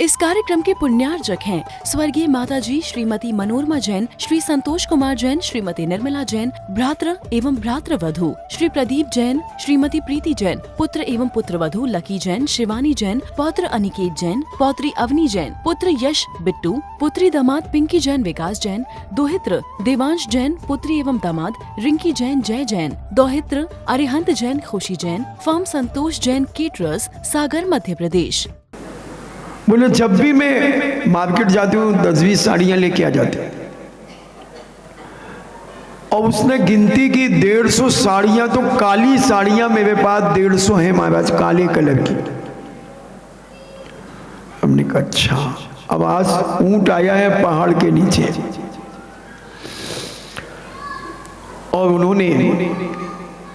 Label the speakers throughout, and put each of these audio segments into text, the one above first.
Speaker 1: इस कार्यक्रम के पुण्यार्जक हैं स्वर्गीय माताजी श्रीमती मनोरमा जैन, श्री संतोष कुमार जैन, श्रीमती निर्मला जैन, भ्रातृ एवं भ्रातृवधू श्री प्रदीप जैन, श्रीमती प्रीति जैन, पुत्र एवं पुत्रवधू लकी जैन, शिवानी जैन, पौत्र अनिकेत जैन, पौत्री अवनी जैन, पुत्र यश बिट्टू, पुत्री दामाद पिंकी जैन विकास जैन, दोहित्र देवांश जैन, पुत्री एवं दामाद रिंकी जैन जय जैन, दोहित्र अरिहंत जैन खुशी जैन, फर्म संतोष जैन केटरर्स, सागर मध्य प्रदेश।
Speaker 2: बोले जब भी मैं मार्केट जाती हूँ 10-20 साड़ियाँ लेके आ जाती हूँ, और उसने गिनती की 150 साड़ियाँ, तो काली साड़ियाँ मेरे पास 150 हैं महाराज, काले कलर की। हमने कहा अच्छा, अब आज ऊंट आया है पहाड़ के नीचे, और उन्होंने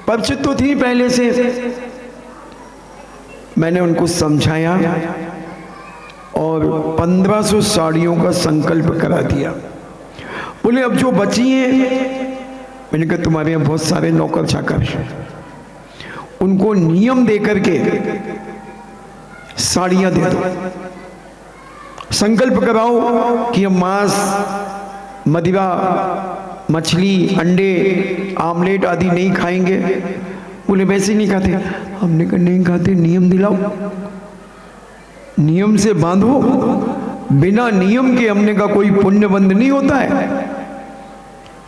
Speaker 2: परिचित तो थी पहले से, मैंने उनको समझाया और 1500 साड़ियों का संकल्प करा दिया। बोले अब जो बची हैं, मैंने कहा तुम्हारे यहाँ बहुत सारे नौकर चाकर हैं, उनको नियम दे करके साड़ियाँ दे दो, संकल्प कराओ कि हम मांस, मदिरा, मछली, अंडे, आमलेट आदि नहीं खाएंगे। बोले वैसे नहीं खाते। हमने कहा नहीं खाते, नियम दिलाओ, नियम से बांधो, बिना नियम के हमने कहा कोई पुण्य बंद नहीं होता है।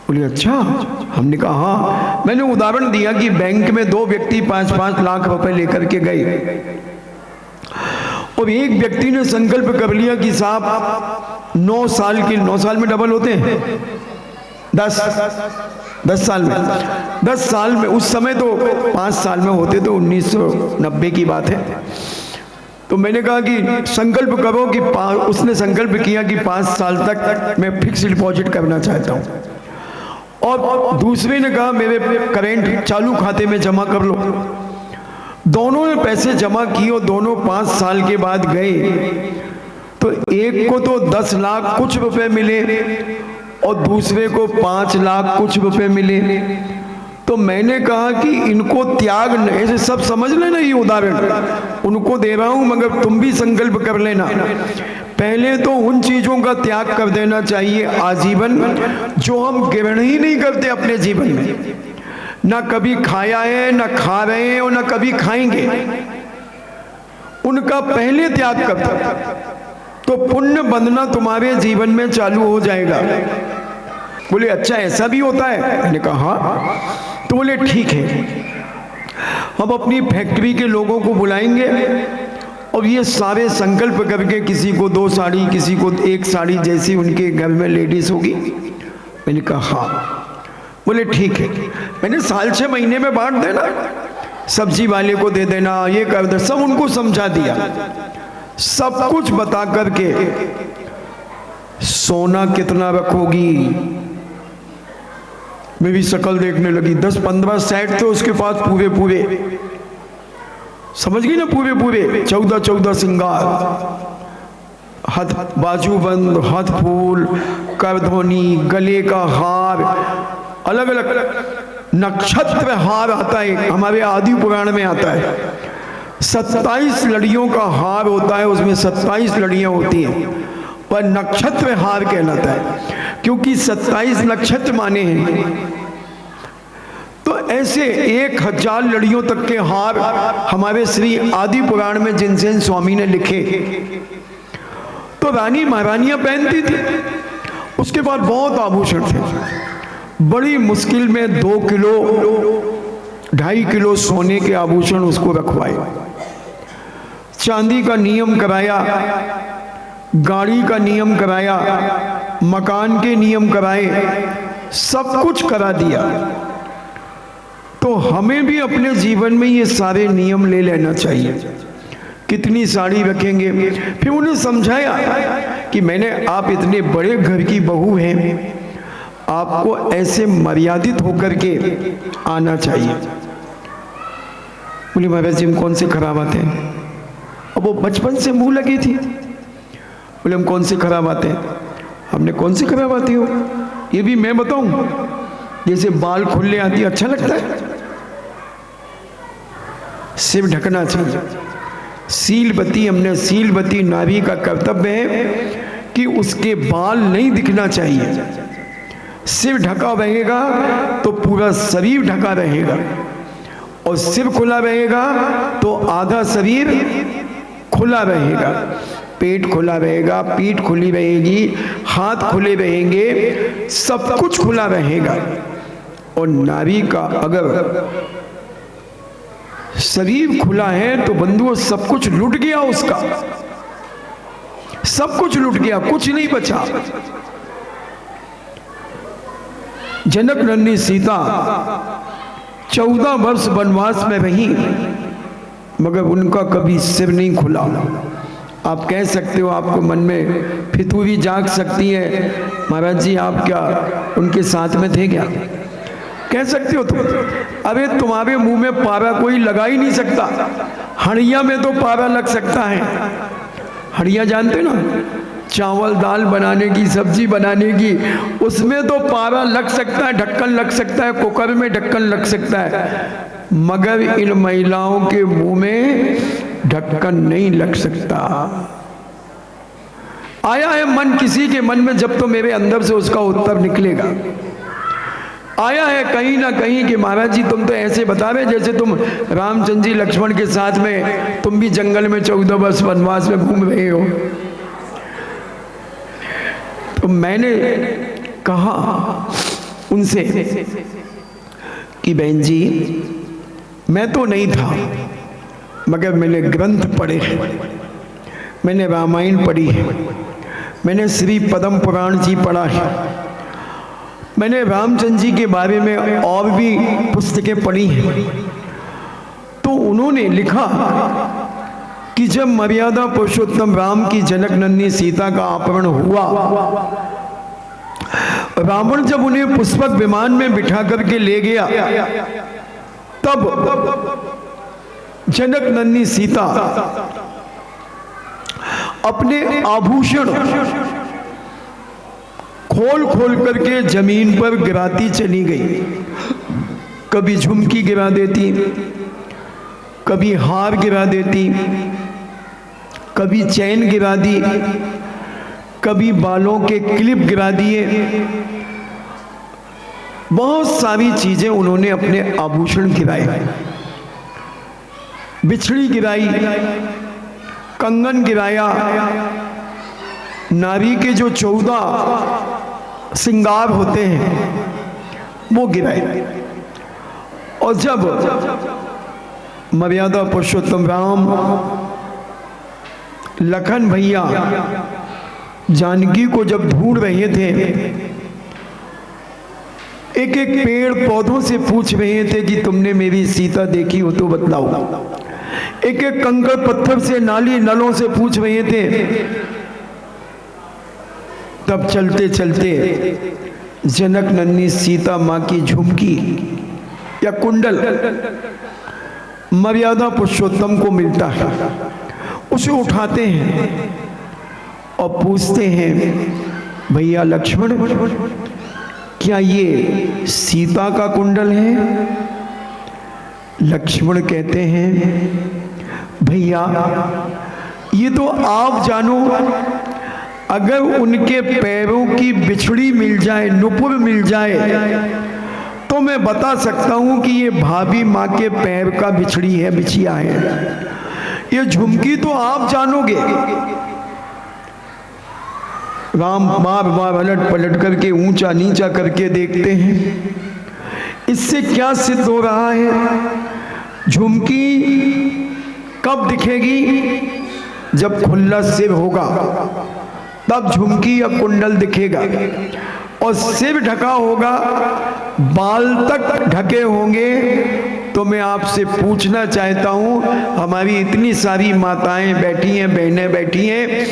Speaker 2: बोले अच्छा। हमने कहा हाँ। मैंने उदाहरण दिया कि बैंक में 2 व्यक्ति 5-5 लाख रुपए लेकर के गए, और एक व्यक्ति ने संकल्प कर लिया कि साहब 9 साल में डबल होते हैं, 10 साल में, उस समय तो 5 साल में होते, तो 1990 की बात है। तो मैंने कहा कि संकल्प करो कि उसने संकल्प किया कि 5 साल तक मैं फिक्स डिपॉजिट करना चाहता हूँ, और दूसरे ने कहा मेरे करेंट चालू खाते में जमा कर लो। दोनों ने पैसे जमा किए और दोनों 5 साल के बाद गए, तो एक को तो 10 लाख कुछ रुपए मिले और दूसरे को 5 लाख कुछ रुपए मिले। तो मैंने कहा कि इनको त्याग, ऐसे सब समझ लेना, ये उदाहरण उनको दे रहा हूं, मगर तुम भी संकल्प कर लेना। पहले तो उन चीजों का त्याग कर देना चाहिए आजीवन जो हम ग्रहण ही नहीं करते अपने जीवन में, ना कभी खाया है, ना खा रहे हैं और ना कभी खाएंगे। उनका पहले त्याग कर दो, तो पुण्य बंधना तुम्हारे जीवन में चालू हो जाएगा। बोले अच्छा ऐसा भी होता है? मैंने कहा हाँ। तो बोले ठीक है, हम अपनी फैक्ट्री के लोगों को बुलाएंगे और ये सारे संकल्प करके, किसी को 2 साड़ी, किसी को 1 साड़ी, जैसी उनके घर में लेडीज होगी। मैंने कहा हाँ। बोले ठीक है। मैंने साल 6 महीने में बांट देना, सब्जी वाले को दे देना, ये कर दे, सब उनको समझा दिया, सब कुछ बता करके। सोना कितना रखोगी? मेरी शक्ल देखने लगी। 10-15 सेट थे उसके पास पूरे, समझ गई ना, पूरे 14 श्रृंगार, हाथ बाजूबंद, हाथ फूल, करधोनी, गले का हार, अलग अलग नक्षत्र हार आता है, हमारे आदि पुराण में आता है। 27 लड़ियों का हार होता है, उसमें 27 लड़ियां होती हैं, पर नक्षत्र हार कहलाता है क्योंकि 27 नक्षत्र माने हैं। तो ऐसे 1000 लड़ियों तक के हार हमारे श्री आदि पुराण में जिनसेन स्वामी ने लिखे। तो रानी महारानियां पहनती थी। उसके बाद बहुत आभूषण थे, बड़ी मुश्किल में 2 किलो 2.5 किलो सोने के आभूषण उसको रखवाए, चांदी का नियम कराया, गाड़ी का नियम कराया, मकान के नियम कराए, सब कुछ करा दिया। तो हमें भी अपने जीवन में ये सारे नियम ले लेना चाहिए। कितनी साड़ी रखेंगे? फिर उन्हें समझाया कि आप इतने बड़े घर की बहू हैं, आपको ऐसे मर्यादित होकर के आना चाहिए। बोले महाराज जी हम कौन से खराब आते हैं? अब वो बचपन से मुंह लगी थी। बोले हम कौन से खराब आते हैं? हमने कौन से खराब आती हो ये भी मैं बताऊं? जैसे बाल खुले आती अच्छा लगता है, सिर ढकना चाहिए, शीलवती, हमने शीलवती नारी का कर्तव्य है कि उसके बाल नहीं दिखना चाहिए। सिर ढका रहेगा तो पूरा शरीर ढका रहेगा, और सिर खुला रहेगा तो आधा शरीर खुला रहेगा। पेट खुला रहेगा, पीठ खुली रहेगी, हाथ खुले रहेंगे, सब कुछ खुला रहेगा। और नारी का अगर शरीर खुला है तो बंधुओं सब कुछ लुट गया उसका, सब कुछ लुट गया, कुछ नहीं बचा। जनक नंदी सीता 14 वर्ष वनवास में रही, मगर उनका कभी सिर नहीं खुला। आप कह सकते हो, आपको मन में फितूरी जाग सकती है, महाराज जी आप क्या उनके साथ में थे क्या? कह सकते हो तुम। अरे तुम्हारे मुंह में पारा कोई लगा ही नहीं सकता, हड़िया में तो पारा लग सकता है। हड़िया जानते ना, चावल दाल बनाने की, सब्जी बनाने की, उसमें तो पारा लग सकता है, ढक्कन लग सकता है, कुकर में ढक्कन लग सकता है, मगर इन महिलाओं के मुंह में ढक्कन नहीं लग सकता। आया है मन किसी के मन में, जब तो मेरे अंदर से उसका उत्तर निकलेगा। आया है कहीं ना कहीं कि महाराज जी तुम तो ऐसे बता रहे जैसे तुम रामचंद्र जी लक्ष्मण के साथ में तुम भी जंगल में 14 वर्ष वनवास में घूम रहे हो। तो मैंने कहा उनसे कि बहन जी मैं तो नहीं था, मगर मैंने ग्रंथ पढ़े हैं, मैंने रामायण पढ़ी है, मैंने श्री पद्म पुराण जी पढ़ा है, मैंने रामचंद्र जी के बारे में और भी पुस्तकें पढ़ी हैं। तो उन्होंने लिखा कि जब मर्यादा पुरुषोत्तम राम की जनक नंदी सीता का अपहरण हुआ, रावण जब उन्हें पुष्पक विमान में बिठा करके ले गया, तब जनक नंदी सीता अपने आभूषण खोल खोल करके जमीन पर गिराती चली गई। कभी झुमकी गिरा देती, कभी हार गिरा देती, कभी चैन गिरा दी, कभी बालों के क्लिप गिरा दिए, बहुत सारी चीजें उन्होंने अपने आभूषण गिराए। बिछड़ी गिराई, कंगन गिराया, नारी के जो 14 श्रृंगार होते हैं वो गिराए। और जब मर्यादा पुरुषोत्तम राम लखन भैया जानकी को जब ढूंढ रहे थे, एक एक पेड़ पौधों से पूछ रहे थे कि तुमने मेरी सीता देखी हो तो बतलाओ, एक एक कंकड़ पत्थर से, नाली नलों से पूछ रहे थे, तब चलते चलते जनक नंदी सीता माँ की झुमकी या कुंडल मर्यादा पुरुषोत्तम को मिलता है। उसे उठाते हैं और पूछते हैं, भैया लक्ष्मण क्या ये सीता का कुंडल है? लक्ष्मण कहते हैं, भैया ये तो आप जानो, अगर उनके पैरों की बिछड़ी मिल जाए, नुपुर मिल जाए, तो मैं बता सकता हूं कि ये भाभी माँ के पैर का बिछड़ी है, बिछिया है। ये झुमकी तो आप जानोगे। राम बार बार पलट पलट करके ऊंचा नीचा करके देखते हैं। इससे क्या सिद्ध हो रहा है? झुमकी कब दिखेगी? जब खुला सिर होगा, तब झुमकी या कुंडल दिखेगा। और सिर ढका होगा, बाल तक ढके होंगे। तो मैं आपसे पूछना चाहता हूं, हमारी इतनी सारी माताएं बैठी हैं, बहनें बैठी हैं,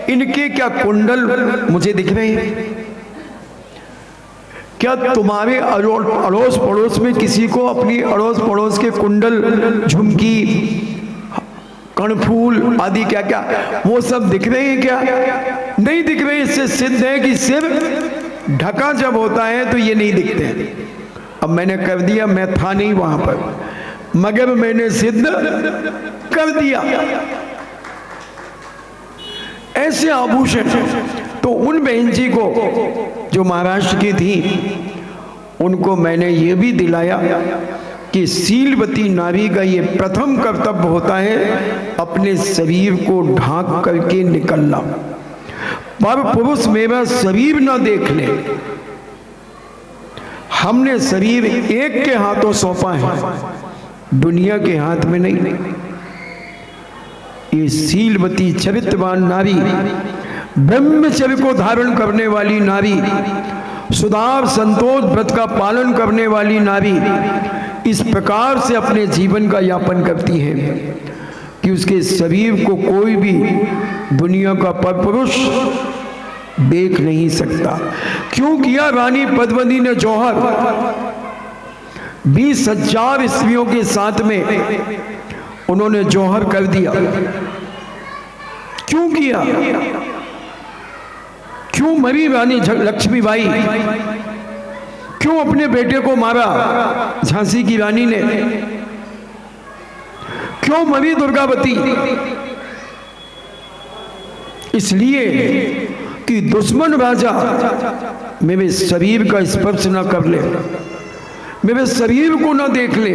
Speaker 2: इनके क्या कुंडल मुझे दिख रहे हैं? क्या तुम्हारे अड़ोस पड़ोस में किसी को अपनी अड़ोस पड़ोस के कुंडल, झुमकी, कर्णफूल आदि क्या क्या वो सब दिख रहे हैं क्या? नहीं दिख रहे। इससे सिद्ध है कि सिर ढका जब होता है तो ये नहीं दिखते हैं। अब मैंने कर दिया, मैं था नहीं वहां पर, मगर मैंने सिद्ध कर दिया। ऐसे आभूषण। तो उन बहन जी को जो महाराष्ट्र की थी, उनको मैंने ये भी दिलाया कि शीलवती नारी का ये प्रथम कर्तव्य होता है अपने शरीर को ढांक करके निकलना। पर पुरुष मेरा शरीर ना देख ले। हमने शरीर एक के हाथों सौंपा है, दुनिया के हाथ में नहीं। ये शीलवती चरित्रवान नारी, ब्रह्मचर्य को धारण करने वाली नारी, सुदार संतोष व्रत का पालन करने वाली नारी इस प्रकार से अपने जीवन का यापन करती है कि उसके शरीर को कोई भी दुनिया का परपुरुष देख नहीं सकता। क्यों किया रानी पद्मिनी ने जौहर? 20,000 स्त्रियों के साथ में उन्होंने जौहर कर दिया। क्यों किया? क्यों मरी रानी लक्ष्मीबाई? क्यों अपने बेटे को मारा झांसी की रानी ने? क्यों मरी दुर्गावती? इसलिए कि दुश्मन राजा मेरे शरीर का स्पर्श ना कर ले, मेरे शरीर को ना देख ले।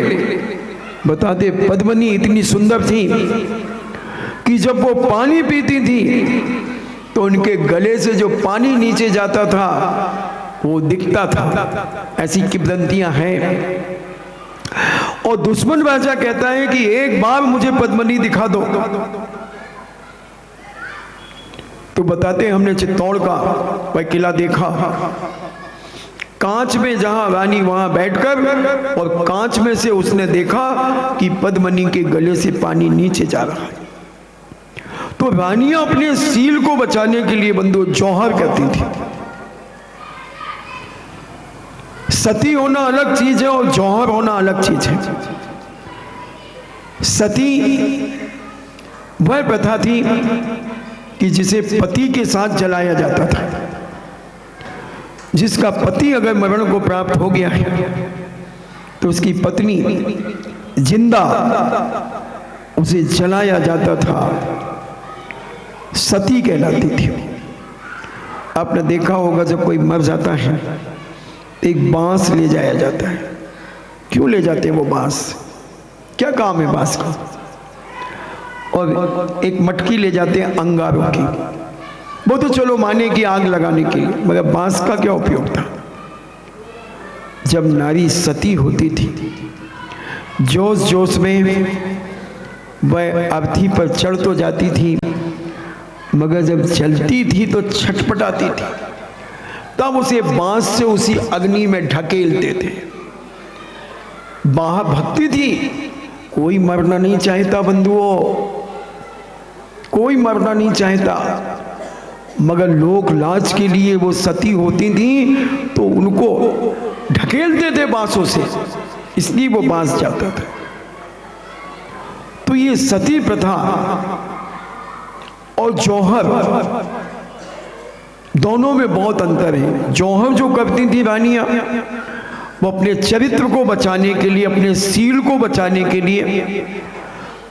Speaker 2: बता दे, पद्मिनी इतनी सुंदर थी कि जब वो पानी पीती थी तो उनके गले से जो पानी नीचे जाता था वो दिखता था। ऐसी किंवदंतियां हैं। और दुश्मन राजा कहता है कि एक बार मुझे पद्मिनी दिखा दो। तो बताते हैं, हमने चित्तौड़ का वह किला देखा, कांच में जहां रानी वहां बैठकर, और कांच में से उसने देखा कि पद्मिनी के गले से पानी नीचे जा रहा है। तो रानियां अपने सील को बचाने के लिए बंधु जौहर करती थी। सती होना अलग चीज है और जौहर होना अलग चीज है। सती वह प्रथा थी कि जिसे पति के साथ जलाया जाता था। जिसका पति अगर मरण को प्राप्त हो गया है तो उसकी पत्नी जिंदा उसे जलाया जाता था, सती कहलाती थी। आपने देखा होगा जब कोई मर जाता है एक बांस ले जाया जाता है। क्यों ले जाते हैं वो बांस? क्या काम है बांस का? और एक मटकी ले जाते हैं अंगारों की। वो तो चलो माने की आग लगाने के लिए, मगर बांस का क्या उपयोग था? जब नारी सती होती थी, जोश जोश में वह अर्थी पर चढ़ तो जाती थी, मगर जब चलती थी तो छटपटाती थी। तब उसे बांस से उसी अग्नि में ढकेलते थे। बाहर भक्ति थी। कोई मरना नहीं चाहता बंधुओं, कोई मरना नहीं चाहता, मगर लोक लाज के लिए वो सती होती थी तो उनको ढकेलते थे बांसों से, इसलिए वो बांस जाता था। तो ये सती प्रथा और जौहर दोनों में बहुत अंतर है। जौहर जो करती थी रानियां, वो अपने चरित्र को बचाने के लिए, अपने सील को बचाने के लिए,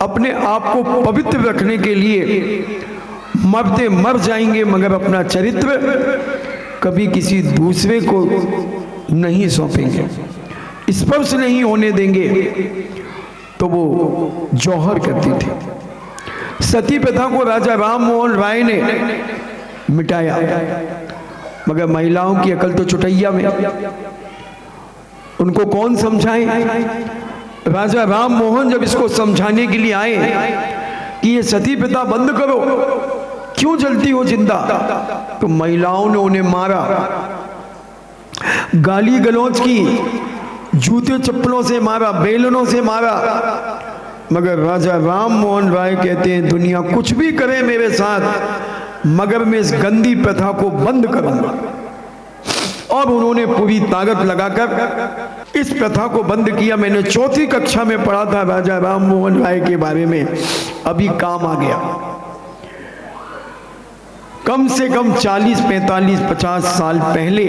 Speaker 2: अपने आप को पवित्र रखने के लिए मरते मर जाएंगे, मगर अपना चरित्र कभी किसी दूसरे को नहीं सौंपेंगे, स्पर्श नहीं होने देंगे। तो वो जौहर करती थी। सती प्रथा को राजा राम मोहन राय ने मिटाया, मगर महिलाओं की अकल तो चुटैया में। उनको कौन समझाए? राजा राम मोहन जब इसको समझाने के लिए आए कि ये सती प्रथा बंद करो, क्यों जलती हो जिंदा, तो महिलाओं ने उन्हें मारा, गाली गलौज की, जूते चप्पलों से मारा, बेलनों से मारा। मगर राजा राम मोहन राय कहते हैं दुनिया कुछ भी करे मेरे साथ, मगर मैं इस गंदी प्रथा को बंद करूंगा। और उन्होंने पूरी ताकत लगाकर इस प्रथा को बंद किया। मैंने 4वीं कक्षा में पढ़ा था राजा राम मोहन राय के बारे में, अभी काम आ गया। कम से कम 40, 45, 50 साल पहले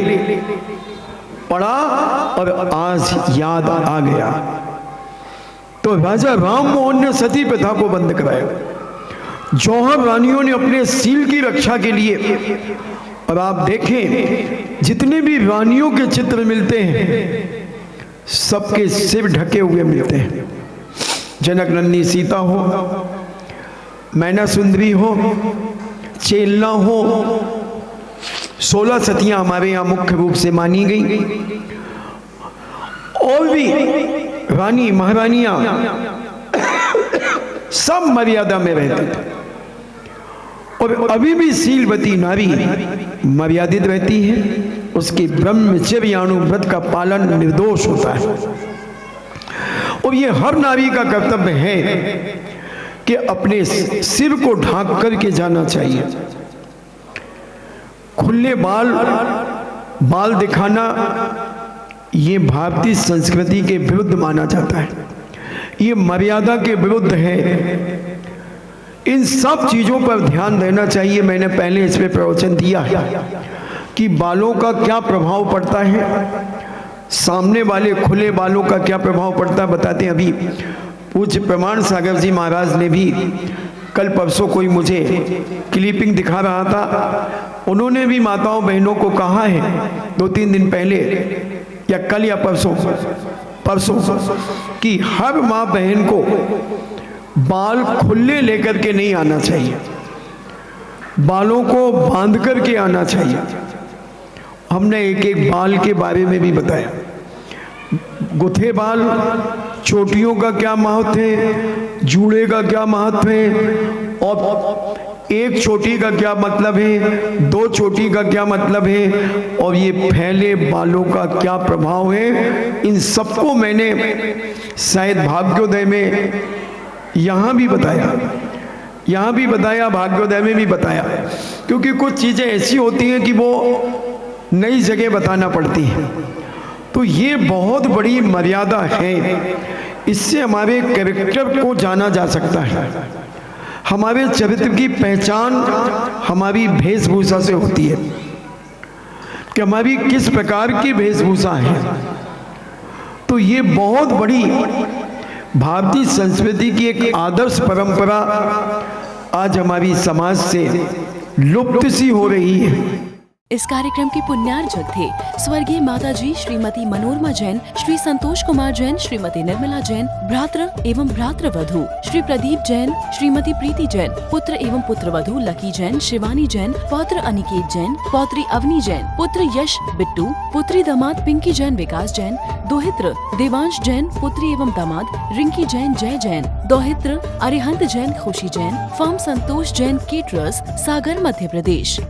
Speaker 2: पढ़ा और आज याद आ गया। तो राजा राम मोहन ने सती प्रथा को बंद कराया। जौहर रानियों ने अपने सील की रक्षा के लिए, और आप देखें जितने भी रानियों के चित्र मिलते हैं सबके सिर ढके हुए मिलते हैं। जनक नंदी सीता हो, मैना सुंदरी हो, चेलना हो, 16 सतियां हमारे यहाँ मुख्य रूप से मानी गई। और भी रानी महारानियां सब मर्यादा में रहते थे, और अभी भी शीलवती नारी मर्यादित रहती है। उसके ब्रह्मचर्यानुव्रत का पालन निर्दोष होता है। और ये हर नारी का कर्तव्य है कि अपने सिर को ढांक करके जाना चाहिए। खुले बाल दिखाना ये भारतीय संस्कृति के विरुद्ध माना जाता है, ये मर्यादा के विरुद्ध है। इन सब चीजों पर ध्यान देना चाहिए। मैंने पहले इस पे प्रवचन दिया है कि बालों का क्या प्रभाव पड़ता है, सामने वाले खुले बालों का क्या प्रभाव पड़ता है बताते हैं। अभी पूज्य प्रमाण सागर जी महाराज ने भी कल परसों कोई मुझे क्लिपिंग दिखा रहा था, उन्होंने भी माताओं बहनों को कहा है 2-3 दिन पहले, या कल या परसों कि हर माँ बहन को बाल खुले लेकर के नहीं आना चाहिए, बालों को बांध करके आना चाहिए। हमने एक एक बाल के बारे में भी बताया, गुथे बाल, चोटियों का क्या महत्व है, जूड़े का क्या महत्व है, और एक चोटी का क्या मतलब है, 2 चोटी का क्या मतलब है, और ये फैले बालों का क्या प्रभाव है। इन सबको मैंने शायद भाग्योदय में यहाँ भी बताया, भाग्योदय में भी बताया, क्योंकि कुछ चीज़ें ऐसी होती हैं कि वो नई जगह बताना पड़ती है। तो ये बहुत बड़ी मर्यादा है, इससे हमारे कैरेक्टर को जाना जा सकता है। हमारे चरित्र की पहचान हमारी वेशभूषा से होती है कि हमारी किस प्रकार की वेशभूषा है। तो ये बहुत बड़ी भारतीय संस्कृति की एक आदर्श परंपरा आज हमारी समाज से लुप्त सी हो रही है।
Speaker 1: इस कार्यक्रम के पुण्यार्जक थे स्वर्गीय माताजी श्रीमती मनोरमा जैन, श्री संतोष कुमार जैन, श्रीमती निर्मला जैन, भ्रातृ एवं भ्रातृवधू श्री प्रदीप जैन, श्रीमती प्रीति जैन, पुत्र एवं पुत्रवधू लकी जैन, शिवानी जैन, पौत्र अनिकेत जैन, पौत्री अवनी जैन, पुत्र यश बिट्टू, पुत्री दामाद पिंकी जैन विकास जैन, दोहित्र देवांश जैन, पुत्री एवं दामाद रिंकी जैन जय जैन, दोहित्र अरिहंत जैन खुशी जैन, फर्म संतोष जैन केटरर्स, सागर मध्य प्रदेश।